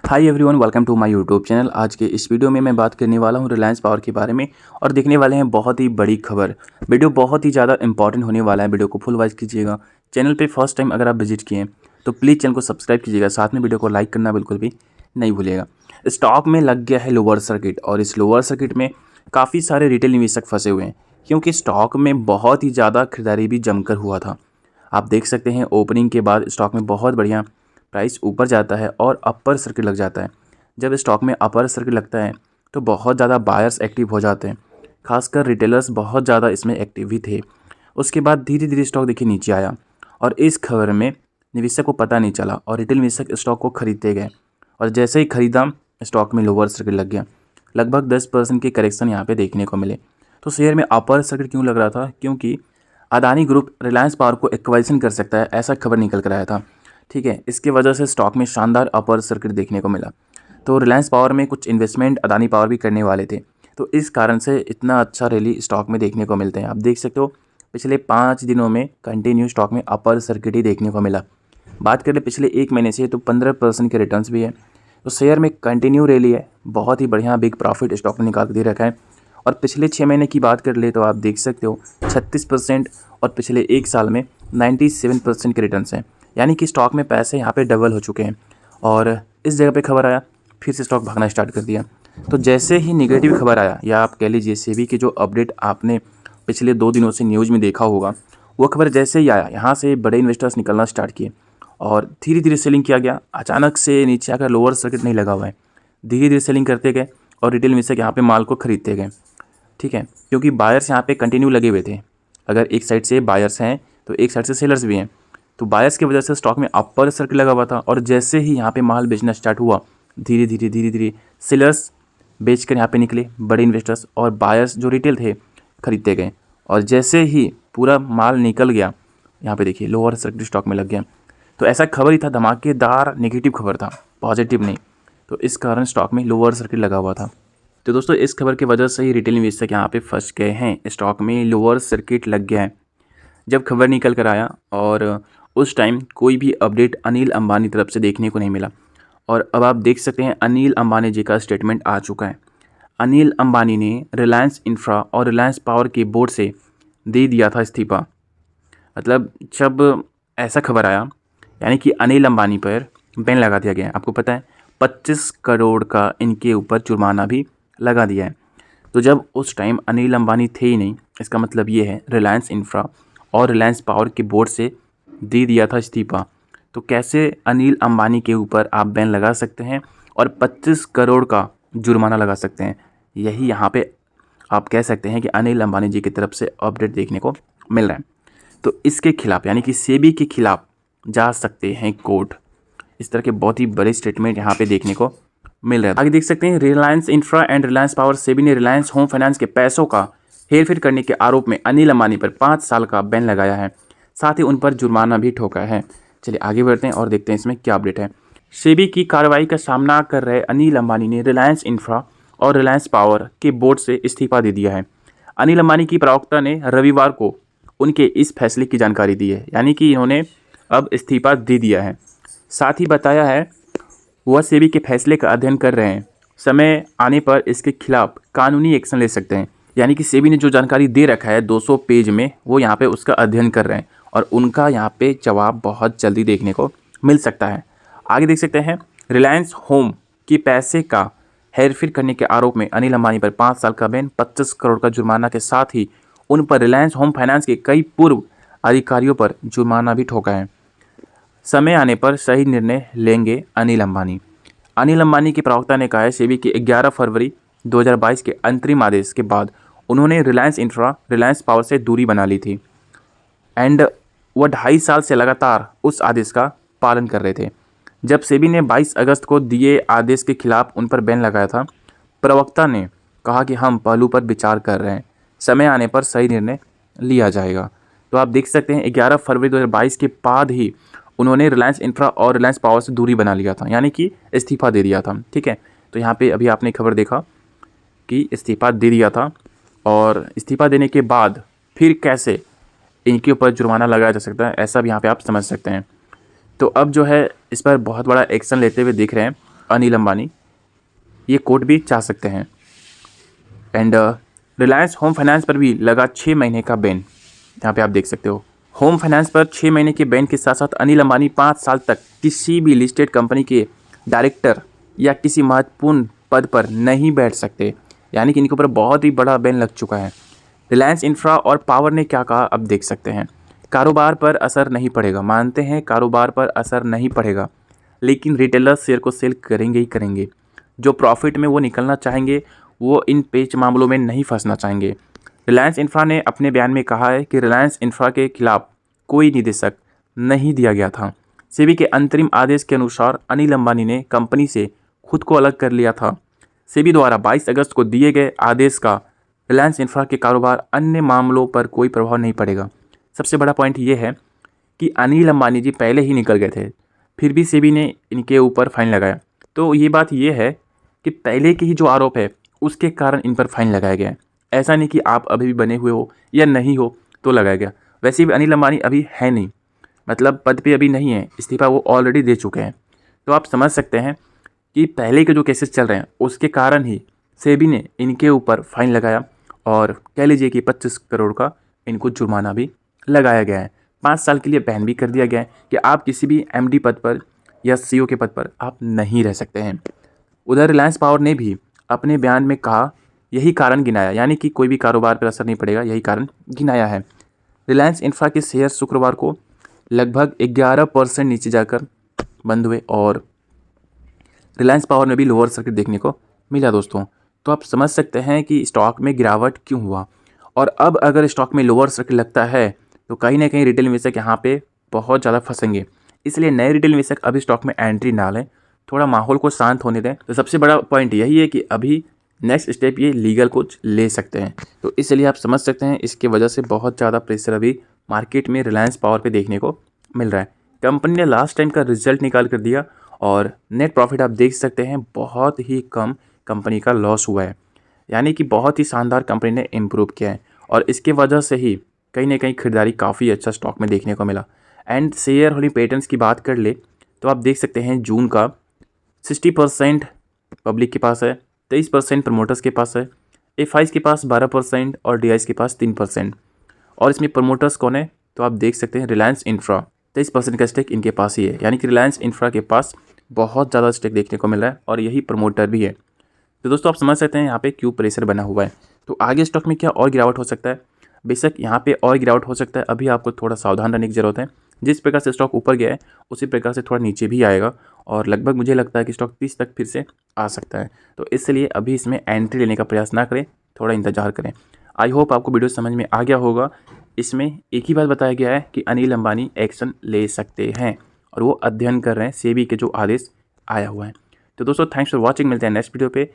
Hi everyone, welcome to my YouTube channel. आज के इस वीडियो में मैं बात करने वाला हूं रिलायंस पावर के बारे में और देखने वाले हैं बहुत ही बड़ी खबर। वीडियो बहुत ही ज़्यादा इंपॉर्टेंट होने वाला है। वीडियो को फुल वॉच कीजिएगा। चैनल पे फर्स्ट टाइम अगर आप विजिट किए हैं तो प्लीज़ चैनल को सब्सक्राइब कीजिएगा, साथ में वीडियो को लाइक करना बिल्कुल भी नहीं भूलिएगा। स्टॉक में लग गया है लोअर सर्किट और इस लोअर सर्किट में काफ़ी सारे रिटेल निवेशक फंसे हुए हैं क्योंकि स्टॉक में बहुत ही ज़्यादा खरीदारी भी जमकर हुआ था। आप देख सकते हैं ओपनिंग के बाद स्टॉक में बहुत बढ़िया प्राइस ऊपर जाता है और अपर सर्किट लग जाता है। जब स्टॉक में अपर सर्किट लगता है तो बहुत ज़्यादा बायर्स एक्टिव हो जाते हैं, खासकर रिटेलर्स बहुत ज़्यादा इसमें एक्टिव भी थे। उसके बाद धीरे धीरे स्टॉक देखिए नीचे आया और इस खबर में निवेशक को पता नहीं चला और रिटेल निवेशक स्टॉक को खरीदते गए और जैसे ही खरीदा स्टॉक में लोअर सर्किट लग गया। लगभग 10% के करेक्शन यहाँ पे देखने को मिले। तो शेयर में अपर सर्किट क्यों लग रहा था? क्योंकि अदानी ग्रुप रिलायंस पावर को एक्वाइजेशन कर सकता है, ऐसा खबर निकल कर आया था। ठीक है, इसके वजह से स्टॉक में शानदार अपर सर्किट देखने को मिला। तो रिलायंस पावर में कुछ इन्वेस्टमेंट अदानी पावर भी करने वाले थे, तो इस कारण से इतना अच्छा रैली स्टॉक में देखने को मिलते हैं। आप देख सकते हो पिछले 5 दिनों में कंटिन्यू स्टॉक में अपर सर्किट ही देखने को मिला। बात करें पिछले 1 महीने से तो 15% के रिटर्न्स भी है। तो शेयर में कंटिन्यू रैली है, बहुत ही बढ़िया बिग प्रॉफिट स्टॉक ने निकाल के दे रखा है। और पिछले 6 महीने की बात कर ले तो आप देख सकते हो 36% और पिछले 1 साल में 97% के रिटर्न्स हैं, यानी कि स्टॉक में पैसे यहाँ पे डबल हो चुके हैं। और इस जगह पे खबर आया फिर से स्टॉक भागना स्टार्ट कर दिया। तो जैसे ही निगेटिव खबर आया या आप कह लीजिए सेबी की जो अपडेट आपने पिछले 2 दिनों से न्यूज़ में देखा होगा, वो खबर जैसे ही आया यहाँ से बड़े इन्वेस्टर्स निकलना स्टार्ट किए और धीरे धीरे सेलिंग किया गया। अचानक से नीचे आकर लोअर सर्किट नहीं लगा हुआ है, धीरे धीरे सेलिंग करते गए और रिटेल निवेशक यहाँ पे माल को खरीदते गए। ठीक है, क्योंकि बायर्स यहाँ पे कंटिन्यू लगे हुए थे। अगर एक साइड से बायर्स हैं तो एक साइड से सेलर्स भी हैं, तो बायर्स की वजह से स्टॉक में अपर सर्किट लगा हुआ था। और जैसे ही यहाँ पे माल बेचना स्टार्ट हुआ धीरे धीरे सेलर्स बेचकर यहाँ पे निकले, बड़े इन्वेस्टर्स, और बायर्स जो रिटेल थे खरीदते गए। और जैसे ही पूरा माल निकल गया यहाँ पे देखिए लोअर सर्किट स्टॉक में लग गया। तो ऐसा खबर ही था, धमाकेदार नेगेटिव खबर था, पॉजिटिव नहीं। तो इस कारण स्टॉक में लोअर सर्किट लगा हुआ था। तो दोस्तों इस खबर की वजह से ही रिटेल निवेशक यहाँ पे फंस गए हैं, स्टॉक में लोअर सर्किट लग गया है। जब खबर निकल कर आया और उस टाइम कोई भी अपडेट अनिल अंबानी तरफ से देखने को नहीं मिला। और अब आप देख सकते हैं अनिल अंबानी जी का स्टेटमेंट आ चुका है। अनिल अंबानी ने रिलायंस इंफ्रा और रिलायंस पावर के बोर्ड से दे दिया था इस्तीफा। मतलब जब ऐसा खबर आया यानी कि अनिल अंबानी पर बैन लगा दिया गया। आपको पता है 25 करोड़ का इनके ऊपर जुर्माना भी लगा दिया है। तो जब उस टाइम अनिल अंबानी थे ही नहीं, इसका मतलब ये है रिलायंस इंफ्रा और रिलायंस पावर के बोर्ड से दे दिया था इस्तीफा। तो कैसे अनिल अंबानी के ऊपर आप बैन लगा सकते हैं और 25 करोड़ का जुर्माना लगा सकते हैं? यही यहाँ पे आप कह सकते हैं कि अनिल अंबानी जी की तरफ से अपडेट देखने को मिल रहा है। तो इसके खिलाफ यानी कि सेबी के खिलाफ जा सकते हैं कोर्ट। इस तरह के बहुत ही बड़े स्टेटमेंट यहाँ पे देखने को मिल रहा है। आगे देख सकते हैं Reliance infra and Reliance power SEBI ने रिलायंस होम फाइनेंस के पैसों का हेरफेर करने के आरोप में अनिल अंबानी पर 5 साल का बैन लगाया है, साथ ही उन पर जुर्माना भी ठोका है। चलिए आगे बढ़ते हैं और देखते हैं इसमें क्या अपडेट है। सेबी की कार्रवाई का सामना कर रहे अनिल अंबानी ने रिलायंस इंफ्रा और रिलायंस पावर के बोर्ड से इस्तीफा दे दिया है। अनिल अंबानी की प्रवक्ता ने रविवार को उनके इस फैसले की जानकारी दी है, यानी कि इन्होंने अब इस्तीफा दे दिया है। साथ ही बताया है वह सेबी के फैसले का अध्ययन कर रहे हैं, समय आने पर इसके खिलाफ कानूनी एक्शन ले सकते हैं। यानी कि सेबी ने जो जानकारी दे रखा है 200 पेज में, वो यहाँ पे उसका अध्ययन कर रहे हैं और उनका यहाँ पे जवाब बहुत जल्दी देखने को मिल सकता है। आगे देख सकते हैं रिलायंस होम के पैसे का हेरफेर करने के आरोप में अनिल अंबानी पर 5 साल का बैन, 25 करोड़ का जुर्माना के साथ ही उन पर रिलायंस होम फाइनेंस के कई पूर्व अधिकारियों पर जुर्माना भी ठोका है। समय आने पर सही निर्णय लेंगे अनिल अंबानी। अनिल अंबानी के प्रवक्ता ने कहा है सेबी के 11 फरवरी 2022 के अंतरिम आदेश के बाद उन्होंने रिलायंस इंफ्रा रिलायंस पावर से दूरी बना ली थी एंड वह 2.5 साल से लगातार उस आदेश का पालन कर रहे थे। जब सेबी ने 22 अगस्त को दिए आदेश के खिलाफ उन पर बैन लगाया था, प्रवक्ता ने कहा कि हम पहलू पर विचार कर रहे हैं, समय आने पर सही निर्णय लिया जाएगा। तो आप देख सकते हैं 11 फरवरी 2022 के बाद ही उन्होंने रिलायंस इंफ्रा और रिलायंस पावर से दूरी बना लिया था, यानी कि इस्तीफा दे दिया था। ठीक है, तो यहाँ पे अभी आपने खबर देखा कि इस्तीफा दे दिया था और इस्तीफा देने के बाद फिर कैसे इनके ऊपर जुर्माना लगाया जा सकता है, ऐसा भी यहाँ पे आप समझ सकते हैं। तो अब जो है इस पर बहुत बड़ा एक्शन लेते हुए दिख रहे हैं अनिल अंबानी, ये कोट भी चाह सकते हैं। एंड रिलायंस होम फाइनेंस पर भी लगा 6 महीने का बैन। यहाँ पे आप देख सकते हो, होम फाइनेंस पर 6 महीने के बैन के साथ साथ अनिल अंबानी 5 साल तक किसी भी लिस्टेड कंपनी के डायरेक्टर या किसी महत्वपूर्ण पद पर नहीं बैठ सकते। यानी कि इनके ऊपर बहुत ही बड़ा बैन लग चुका है। रिलायंस इंफ्रा और पावर ने क्या कहा, अब देख सकते हैं। कारोबार पर असर नहीं पड़ेगा, मानते हैं कारोबार पर असर नहीं पड़ेगा, लेकिन रिटेलर्स शेयर को सेल करेंगे ही करेंगे। जो प्रॉफिट में वो निकलना चाहेंगे, वो इन पेच मामलों में नहीं फंसना चाहेंगे। रिलायंस इंफ्रा ने अपने बयान में कहा है कि रिलायंस इंफ्रा के खिलाफ कोई निर्देशक नहीं दिया गया था। सेबी के अंतरिम आदेश के अनुसार अनिल अंबानी ने कंपनी से खुद को अलग कर लिया था। सेबी द्वारा 22 अगस्त को दिए गए आदेश का रिलायंस इंफ्रा के कारोबार अन्य मामलों पर कोई प्रभाव नहीं पड़ेगा। सबसे बड़ा पॉइंट ये है कि अनिल अंबानी जी पहले ही निकल गए थे, फिर भी सेबी ने इनके ऊपर फाइन लगाया। तो ये बात ये है कि पहले के ही जो आरोप है उसके कारण इन पर फाइन लगाया गया है। ऐसा नहीं कि आप अभी भी बने हुए हो या नहीं हो तो लगाया गया। वैसे भी अनिल अंबानी अभी है नहीं, मतलब पद पे अभी नहीं है, इस्तीफा वो ऑलरेडी दे चुके हैं। तो आप समझ सकते हैं कि पहले के जो केसेस चल रहे हैं उसके कारण ही सेबी ने इनके ऊपर फाइन लगाया और कह लीजिए कि 25 करोड़ का इनको जुर्माना भी लगाया गया है। 5 साल के लिए बैन भी कर दिया गया है कि आप किसी भी एमडी पद पर या सीईओ के पद पर आप नहीं रह सकते हैं। उधर रिलायंस पावर ने भी अपने बयान में कहा, यही कारण गिनाया, यानी कि कोई भी कारोबार पर असर नहीं पड़ेगा, यही कारण गिनाया है। रिलायंस इंफ्रा के शेयर शुक्रवार को लगभग 11% नीचे जाकर बंद हुए और रिलायंस पावर में भी लोअर सर्किट देखने को मिला दोस्तों। तो आप समझ सकते हैं कि स्टॉक में गिरावट क्यों हुआ। और अब अगर स्टॉक में लोअर सर्किट लगता है तो कहीं ना कहीं रिटेल निवेशक यहाँ पे बहुत ज़्यादा फंसेंगे। इसलिए नए रिटेल निवेशक अभी स्टॉक में एंट्री ना लें, थोड़ा माहौल को शांत होने दें। तो सबसे बड़ा पॉइंट यही है कि अभी नेक्स्ट स्टेप ये लीगल कुछ ले सकते हैं। तो इसलिए आप समझ सकते हैं इसके वजह से बहुत ज़्यादा प्रेशर अभी मार्केट में रिलायंस पावर पे देखने को मिल रहा है। कंपनी ने लास्ट टाइम का रिजल्ट निकाल कर दिया और नेट प्रॉफिट आप देख सकते हैं बहुत ही कम कंपनी का लॉस हुआ है, यानी कि बहुत ही शानदार कंपनी ने इम्प्रूव किया है। और इसके वजह से ही कहीं ना कहीं खरीदारी काफ़ी अच्छा स्टॉक में देखने को मिला। एंड शेयर होल्डिंग पैटर्न्स की बात कर ले तो आप देख सकते हैं जून का 60% पब्लिक के पास है, 23% प्रमोटर्स के पास है, एफआईज के पास 12% और डीआईज के पास 3%। और इसमें प्रमोटर्स कौन है तो आप देख सकते हैं रिलायंस इंफ्रा 23% का स्टेक इनके पास ही है, यानी कि रिलायंस इंफ्रा के पास बहुत ज़्यादा स्टेक देखने को मिल रहा है और यही प्रमोटर भी है। तो दोस्तों आप समझ सकते हैं यहाँ पे क्यों प्रेशर बना हुआ है। तो आगे स्टॉक में क्या और गिरावट हो सकता है, बेशक यहाँ पे और गिरावट हो सकता है। अभी आपको थोड़ा सावधान रहने की ज़रूरत है। जिस प्रकार से स्टॉक ऊपर गया है उसी प्रकार से थोड़ा नीचे भी आएगा और लगभग मुझे लगता है कि स्टॉक 30 तक फिर से आ सकता है। तो इसलिए अभी इसमें एंट्री लेने का प्रयास ना करें, थोड़ा इंतजार करें। आई होप आपको वीडियो समझ में आ गया होगा। इसमें एक ही बात बताया गया है कि अनिल अंबानी एक्शन ले सकते हैं और वो अध्ययन कर रहे हैं सेबी के जो आदेश आया हुआ है। तो दोस्तों थैंक्स फॉर वॉचिंग, मिलते हैं नेक्स्ट वीडियो पे।